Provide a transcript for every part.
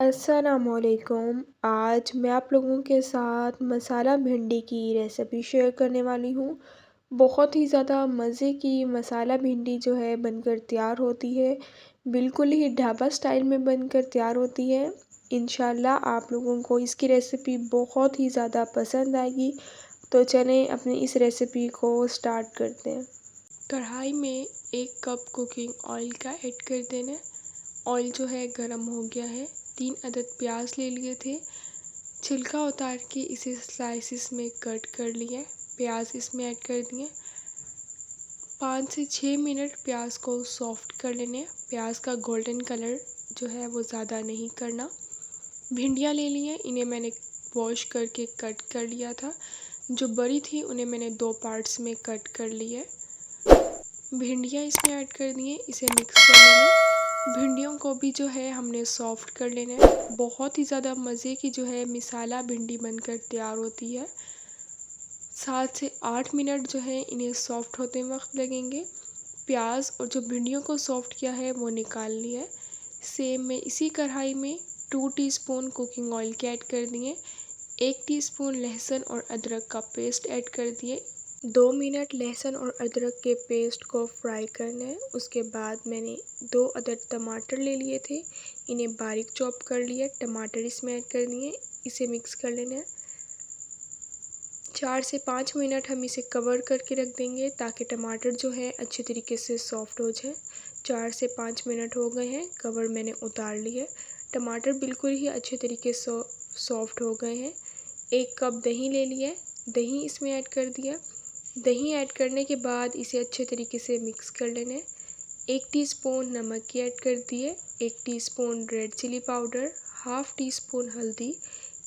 अस्सलामुअलैकुम। आज मैं आप लोगों के साथ मसाला भिंडी की रेसिपी शेयर करने वाली हूँ। बहुत ही ज़्यादा मज़े की मसाला भिंडी जो है बनकर तैयार होती है। बिल्कुल ही ढाबा स्टाइल में बनकर तैयार होती है। इंशाल्लाह आप लोगों को इसकी रेसिपी बहुत ही ज़्यादा पसंद आएगी। तो चलें अपनी इस रेसिपी को स्टार्ट करते हैं। कढ़ाई में 1 कप कुकिंग ऑयल का ऐड कर देना है। ऑयल जो है गरम हो गया है। 3 अदद प्याज ले लिए थे, छिलका उतार के इसे स्लाइसिस में कट कर लिया। प्याज इसमें ऐड कर दिए। 5 से 6 मिनट प्याज को सॉफ्ट कर लेने। प्याज का गोल्डन कलर जो है वो ज़्यादा नहीं करना। भिंडियाँ ले ली हैं, इन्हें मैंने वॉश करके कट कर लिया था। जो बड़ी थी उन्हें मैंने 2 पार्ट्स में कट कर लिया। भिंडियाँ इसमें ऐड कर दिए, इसे मिक्स कर लेना। भिंडियों को भी जो है हमने सॉफ्ट कर लेना है। बहुत ही ज़्यादा मज़े की जो है मिसाला भिंडी बनकर तैयार होती है। 7 से 8 मिनट जो है इन्हें सॉफ्ट होते वक्त लगेंगे। प्याज और जो भिंडियों को सॉफ्ट किया है वो निकाल लिया है। सेम मैं इसी कढ़ाई में 2 टीस्पून कुकिंग ऑयल के ऐड कर दिए। 1 टीस्पून लहसुन और अदरक का पेस्ट ऐड कर दिए। 2 मिनट लहसुन और अदरक के पेस्ट को फ्राई करना है। उसके बाद मैंने 2 अदद टमाटर ले लिए थे, इन्हें बारीक चॉप कर लिया। टमाटर इसमें ऐड कर दिए, इसे मिक्स कर लेना है। 4 से 5 मिनट हम इसे कवर करके रख देंगे ताकि टमाटर जो है अच्छे तरीके से सॉफ्ट हो जाए। 4 से 5 मिनट हो गए हैं, कवर मैंने उतार लिया। टमाटर बिल्कुल ही अच्छे तरीके से सॉफ्ट हो गए हैं। 1 कप दही ले लिया, दही इसमें ऐड कर दिया। दही ऐड करने के बाद इसे अच्छे तरीके से मिक्स कर लेना है। 1 टीस्पून नमक की ऐड कर दिए, 1 teaspoon red chilli powder, half teaspoon हल्दी,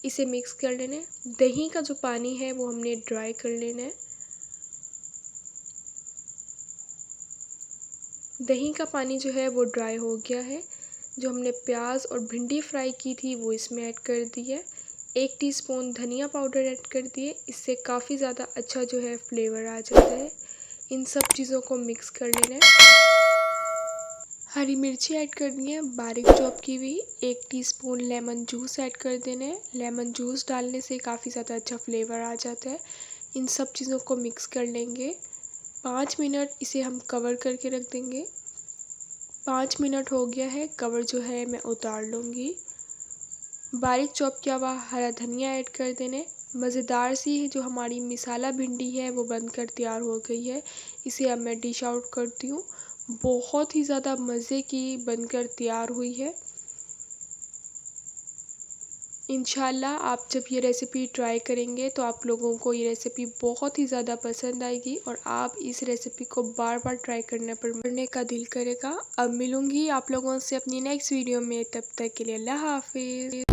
इसे मिक्स कर लेना है। दही का जो पानी है वो हमने ड्राई कर लेना है। दही का पानी जो है वो ड्राई हो गया है। जो हमने प्याज और भिंडी फ्राई की थी वो इसमें ऐड कर दी है। 1 टीस्पून धनिया पाउडर ऐड कर दिए, इससे काफ़ी ज़्यादा अच्छा जो है फ्लेवर आ जाता है। इन सब चीज़ों को मिक्स कर लेना है। हरी मिर्ची ऐड करनी है बारीक चॉप की हुई। 1 टीस्पून लेमन जूस ऐड कर देना है। लेमन जूस डालने से काफ़ी ज़्यादा अच्छा फ्लेवर आ जाता है। इन सब चीज़ों को मिक्स कर लेंगे। 5 मिनट इसे हम कवर करके रख देंगे। 5 मिनट हो गया है, कवर जो है मैं उतार लूँगी। बारीक चॉप किया हुआ हरा धनिया ऐड कर देने। मज़ेदार सी जो हमारी मिसाला भिंडी है वो बनकर तैयार हो गई है। इसे अब मैं डिश आउट करती हूँ। बहुत ही ज़्यादा मज़े की बनकर तैयार हुई है। इंशाल्लाह आप जब ये रेसिपी ट्राई करेंगे तो आप लोगों को ये रेसिपी बहुत ही ज़्यादा पसंद आएगी और आप इस रेसिपी को बार बार ट्राई करने का दिल करेगा। अब मिलूँगी आप लोगों से अपनी नेक्स्ट वीडियो में, तब तक के लिए अल्लाह हाफ़िज़।